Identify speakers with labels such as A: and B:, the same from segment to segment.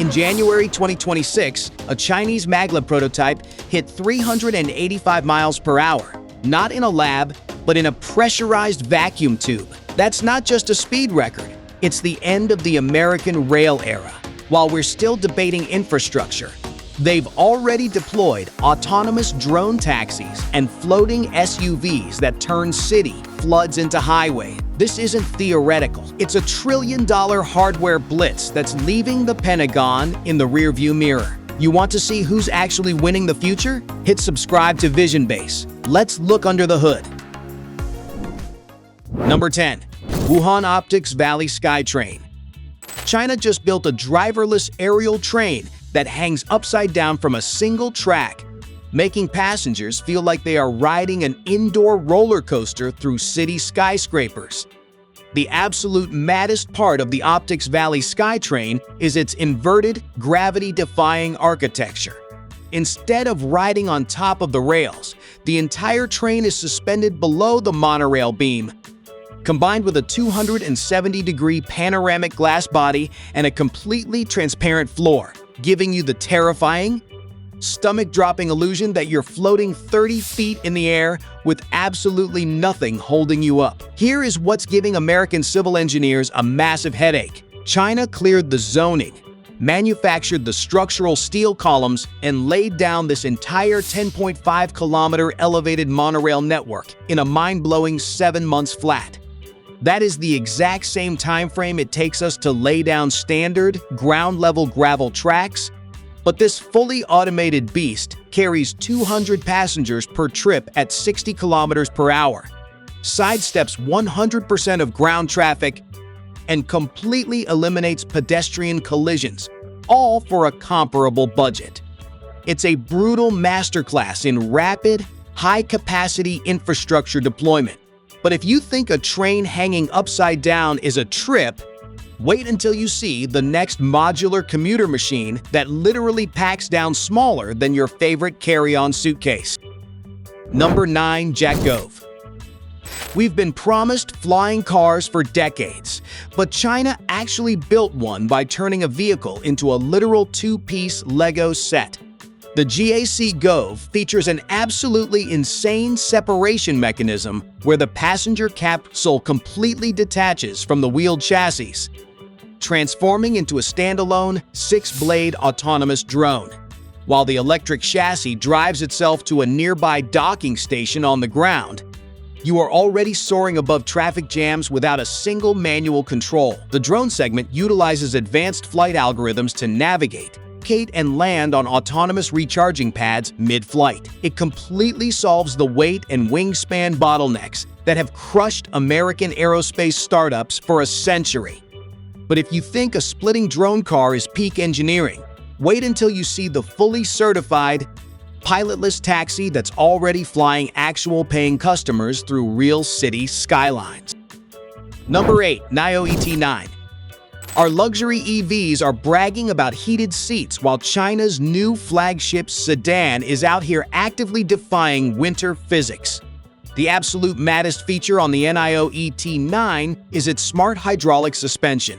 A: In January 2026, a Chinese maglev prototype hit 385 miles per hour, not in a lab, but in a pressurized vacuum tube. That's not just a speed record, it's the end of the American rail era. While we're still debating infrastructure, they've already deployed autonomous drone taxis and floating SUVs that turn city floods into highway. This isn't theoretical. It's a trillion-dollar hardware blitz that's leaving the Pentagon in the rearview mirror. You want to see who's actually winning the future? Hit subscribe to Vision Base. Let's look under the hood. Number 10. Wuhan Optics Valley Skytrain. China just built a driverless aerial train that hangs upside down from a single track, making passengers feel like they are riding an indoor roller coaster through city skyscrapers. The absolute maddest part of the Optics Valley Skytrain is its inverted, gravity-defying architecture. Instead of riding on top of the rails, the entire train is suspended below the monorail beam. Combined with a 270-degree panoramic glass body and a completely transparent floor, giving you the terrifying, stomach-dropping illusion that you're floating 30 feet in the air with absolutely nothing holding you up. Here is what's giving American civil engineers a massive headache. China cleared the zoning, manufactured the structural steel columns, and laid down this entire 10.5-kilometer elevated monorail network in a mind-blowing 7 months flat. That is the exact same time frame it takes us to lay down standard, ground-level gravel tracks, but this fully automated beast carries 200 passengers per trip at 60 kilometers per hour, sidesteps 100% of ground traffic, and completely eliminates pedestrian collisions, all for a comparable budget. It's a brutal masterclass in rapid, high-capacity infrastructure deployment. But if you think a train hanging upside down is a trip, wait until you see the next modular commuter machine that literally packs down smaller than your favorite carry-on suitcase. Number 9. Jack Gove. We've been promised flying cars for decades, but China actually built one by turning a vehicle into a literal two-piece Lego set. The GAC Gove features an absolutely insane separation mechanism where the passenger capsule completely detaches from the wheeled chassis, transforming into a standalone 6-blade autonomous drone. While the electric chassis drives itself to a nearby docking station on the ground, you are already soaring above traffic jams without a single manual control. The drone segment utilizes advanced flight algorithms to navigate and land on autonomous recharging pads mid-flight. It completely solves the weight and wingspan bottlenecks that have crushed American aerospace startups for a century. But if you think a splitting drone car is peak engineering, wait until you see the fully certified, pilotless taxi that's already flying actual paying customers through real city skylines. Number 8. NIO ET9. Our luxury EVs are bragging about heated seats while China's new flagship sedan is out here actively defying winter physics. The absolute maddest feature on the NIO ET9 is its smart hydraulic suspension,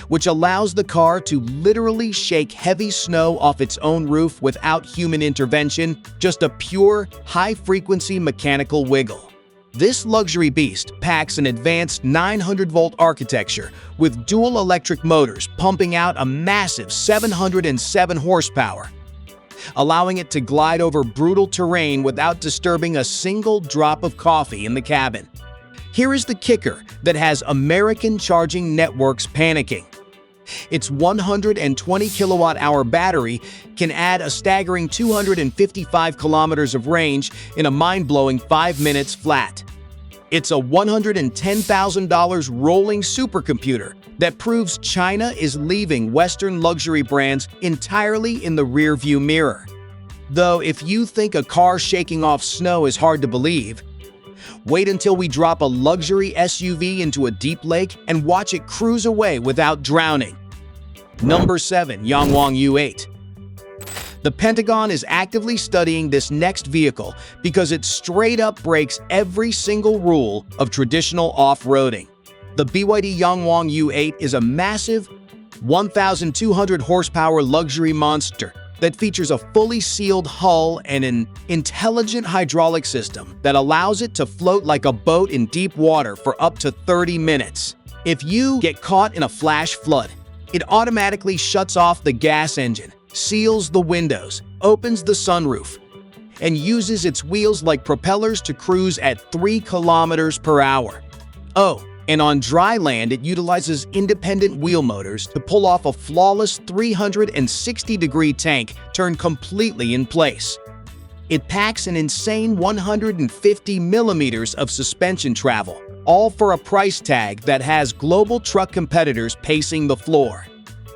A: which allows the car to literally shake heavy snow off its own roof without human intervention, just a pure, high-frequency mechanical wiggle. This luxury beast packs an advanced 900-volt architecture with dual electric motors pumping out a massive 707 horsepower, allowing it to glide over brutal terrain without disturbing a single drop of coffee in the cabin. Here is the kicker that has American charging networks panicking. Its 120 kilowatt-hour battery can add a staggering 255 kilometers of range in a mind-blowing 5 minutes flat. It's a $110,000 rolling supercomputer that proves China is leaving Western luxury brands entirely in the rearview mirror. Though if you think a car shaking off snow is hard to believe, wait until we drop a luxury SUV into a deep lake and watch it cruise away without drowning. Number 7. Yangwang U8. The Pentagon is actively studying this next vehicle because it straight up breaks every single rule of traditional off-roading. The BYD Yangwang U8 is a massive, 1,200 horsepower luxury monster that features a fully sealed hull and an intelligent hydraulic system that allows it to float like a boat in deep water for up to 30 minutes. If you get caught in a flash flood, it automatically shuts off the gas engine, seals the windows, opens the sunroof, and uses its wheels like propellers to cruise at 3 kilometers per hour. Oh, and on dry land, it utilizes independent wheel motors to pull off a flawless 360-degree tank turned completely in place. It packs an insane 150 millimeters of suspension travel, all for a price tag that has global truck competitors pacing the floor.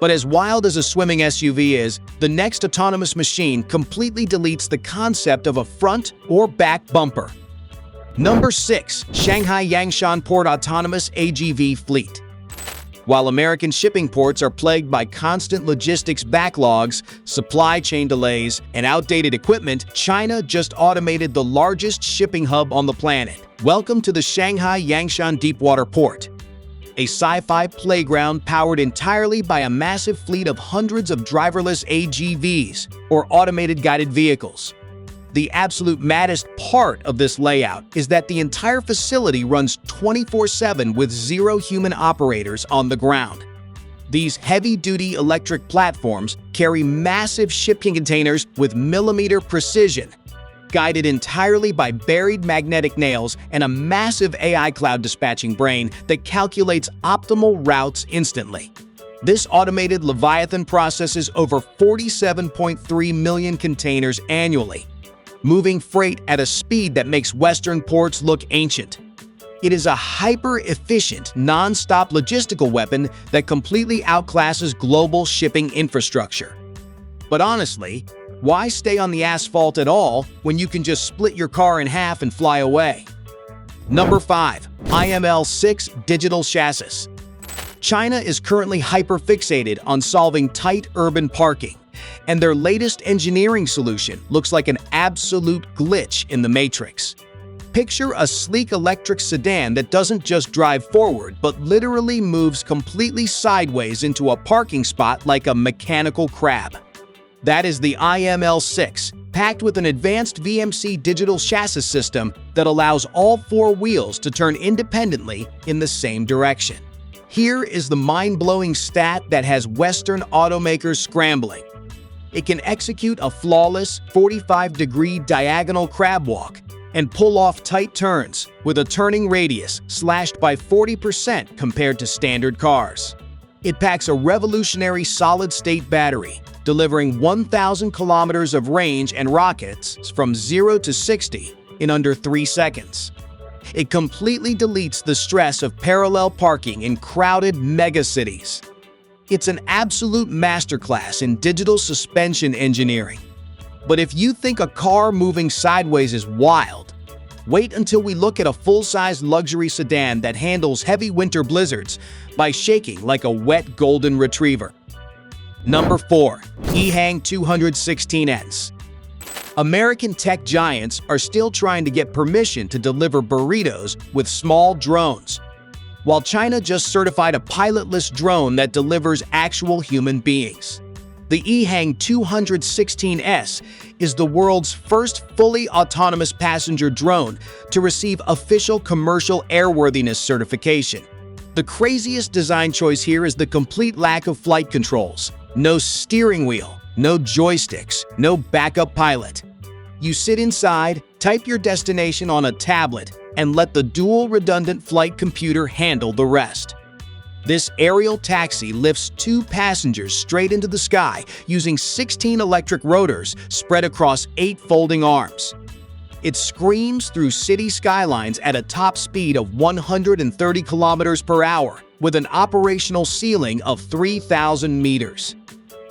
A: But as wild as a swimming SUV is, the next autonomous machine completely deletes the concept of a front or back bumper. Number 6. Shanghai Yangshan Port Autonomous AGV Fleet. While American shipping ports are plagued by constant logistics backlogs, supply chain delays, and outdated equipment, China just automated the largest shipping hub on the planet. Welcome to the Shanghai Yangshan Deepwater Port, a sci-fi playground powered entirely by a massive fleet of hundreds of driverless AGVs, or automated guided vehicles. The absolute maddest part of this layout is that the entire facility runs 24/7 with 0 human operators on the ground. These heavy-duty electric platforms carry massive shipping containers with millimeter precision, guided entirely by buried magnetic nails and a massive AI cloud dispatching brain that calculates optimal routes instantly. This automated Leviathan processes over 47.3 million containers annually, moving freight at a speed that makes Western ports look ancient. It is a hyper-efficient, non-stop logistical weapon that completely outclasses global shipping infrastructure. But honestly, why stay on the asphalt at all when you can just split your car in half and fly away? Number 5. IML-6 Digital Chassis. China is currently hyper-fixated on solving tight urban parking, and their latest engineering solution looks like an absolute glitch in the matrix. Picture a sleek electric sedan that doesn't just drive forward, but literally moves completely sideways into a parking spot like a mechanical crab. That is the IML-6, packed with an advanced VMC digital chassis system that allows all 4 wheels to turn independently in the same direction. Here is the mind-blowing stat that has Western automakers scrambling. It can execute a flawless 45-degree diagonal crab walk and pull off tight turns with a turning radius slashed by 40% compared to standard cars. It packs a revolutionary solid-state battery, delivering 1,000 kilometers of range and rockets from 0 to 60 in under 3 seconds. It completely deletes the stress of parallel parking in crowded megacities. It's an absolute masterclass in digital suspension engineering. But if you think a car moving sideways is wild, wait until we look at a full-size luxury sedan that handles heavy winter blizzards by shaking like a wet golden retriever. Number 4. EHang 216S. American tech giants are still trying to get permission to deliver burritos with small drones, while China just certified a pilotless drone that delivers actual human beings. The EHang 216S is the world's first fully autonomous passenger drone to receive official commercial airworthiness certification. The craziest design choice here is the complete lack of flight controls. No steering wheel, no joysticks, no backup pilot. You sit inside, type your destination on a tablet, and let the dual redundant flight computer handle the rest. This aerial taxi lifts 2 passengers straight into the sky using 16 electric rotors spread across 8 folding arms. It screams through city skylines at a top speed of 130 kilometers per hour with an operational ceiling of 3,000 meters.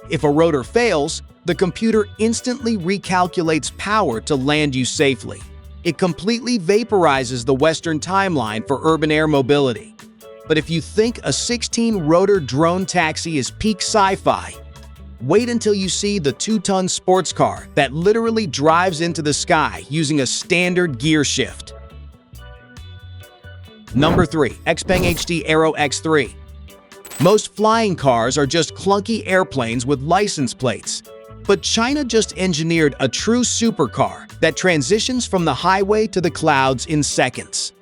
A: If a rotor fails, the computer instantly recalculates power to land you safely. It completely vaporizes the Western timeline for urban air mobility. But if you think a 16-rotor drone taxi is peak sci-fi, wait until you see the 2-ton sports car that literally drives into the sky using a standard gear shift. Number 3. XPeng HD Aero X3. Most flying cars are just clunky airplanes with license plates. But China just engineered a true supercar that transitions from the highway to the clouds in seconds.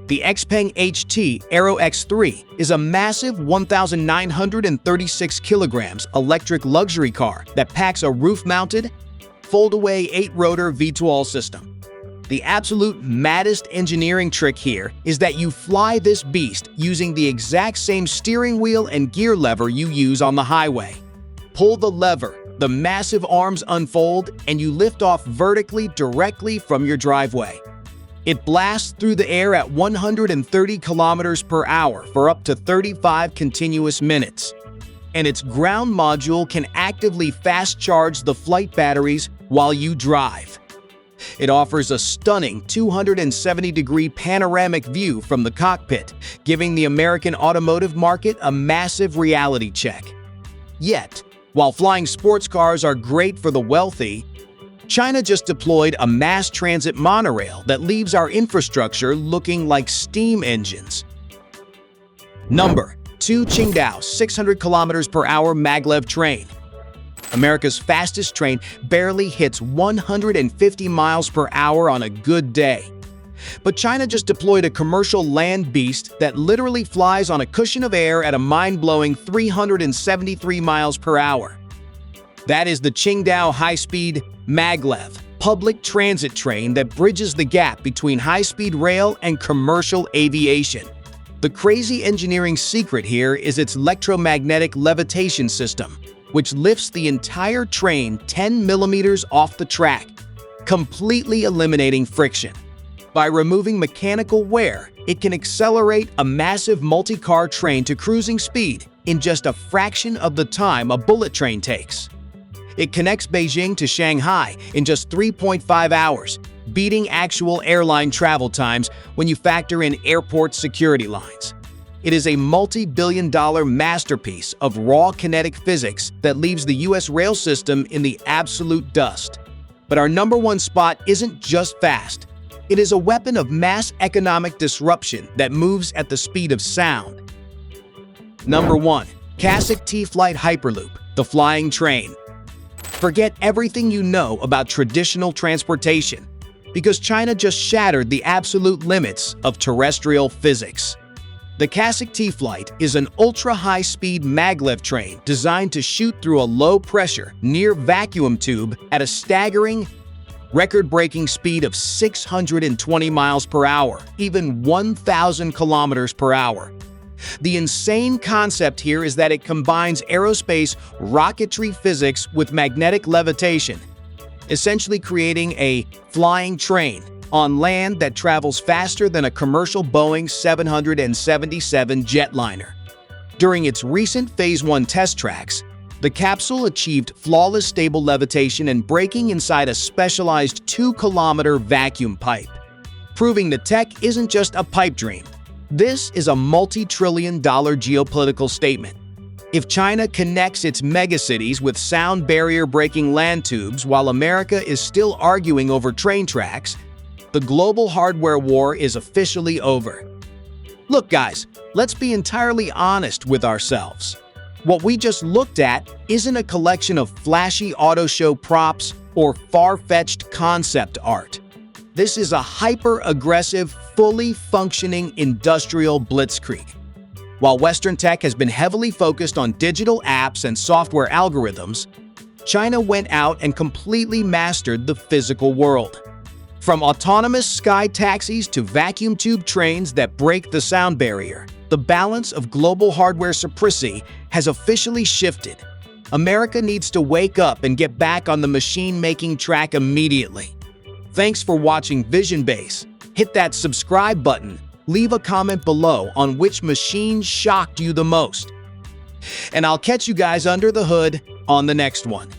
A: The Xpeng HT Aero X3 is a massive 1,936 kilograms electric luxury car that packs a roof-mounted, fold-away 8-rotor V12 system. The absolute maddest engineering trick here is that you fly this beast using the exact same steering wheel and gear lever you use on the highway. Pull the lever, the massive arms unfold, and you lift off vertically directly from your driveway. It blasts through the air at 130 kilometers per hour for up to 35 continuous minutes. And its ground module can actively fast-charge the flight batteries while you drive. It offers a stunning 270-degree panoramic view from the cockpit, giving the American automotive market a massive reality check. Yet, while flying sports cars are great for the wealthy, China just deployed a mass transit monorail that leaves our infrastructure looking like steam engines. Number 2. Qingdao 600 km per hour maglev train. America's fastest train barely hits 150 miles per hour on a good day. But China just deployed a commercial land beast that literally flies on a cushion of air at a mind-blowing 373 miles per hour. That is the Qingdao high-speed maglev, public transit train that bridges the gap between high-speed rail and commercial aviation. The crazy engineering secret here is its electromagnetic levitation system, which lifts the entire train 10 millimeters off the track, completely eliminating friction. By removing mechanical wear, it can accelerate a massive multi-car train to cruising speed in just a fraction of the time a bullet train takes. It connects Beijing to Shanghai in just 3.5 hours, beating actual airline travel times when you factor in airport security lines. It is a multi-billion-dollar masterpiece of raw kinetic physics that leaves the US rail system in the absolute dust. But our number one spot isn't just fast. It is a weapon of mass economic disruption that moves at the speed of sound. Number 1. CASIC T-Flight Hyperloop, the flying train. Forget everything you know about traditional transportation, because China just shattered the absolute limits of terrestrial physics. The CASIC T-Flight is an ultra-high-speed maglev train designed to shoot through a low-pressure, near-vacuum tube at a staggering, record-breaking speed of 620 miles per hour, even 1,000 kilometers per hour. The insane concept here is that it combines aerospace rocketry physics with magnetic levitation, essentially creating a flying train on land that travels faster than a commercial Boeing 777 jetliner. During its recent Phase 1 test tracks, the capsule achieved flawless stable levitation and braking inside a specialized 2-kilometer vacuum pipe, proving the tech isn't just a pipe dream. This is a multi-trillion-dollar geopolitical statement. If China connects its megacities with sound barrier-breaking land tubes while America is still arguing over train tracks, the global hardware war is officially over. Look guys, let's be entirely honest with ourselves. What we just looked at isn't a collection of flashy auto show props or far-fetched concept art. This is a hyper-aggressive, fully functioning industrial blitzkrieg. While Western tech has been heavily focused on digital apps and software algorithms, China went out and completely mastered the physical world. From autonomous sky taxis to vacuum tube trains that break the sound barrier, the balance of global hardware supremacy has officially shifted. America needs to wake up and get back on the machine-making track immediately. Thanks for watching Vision Base. Hit that subscribe button, leave a comment below on which machine shocked you the most. And I'll catch you guys under the hood on the next one.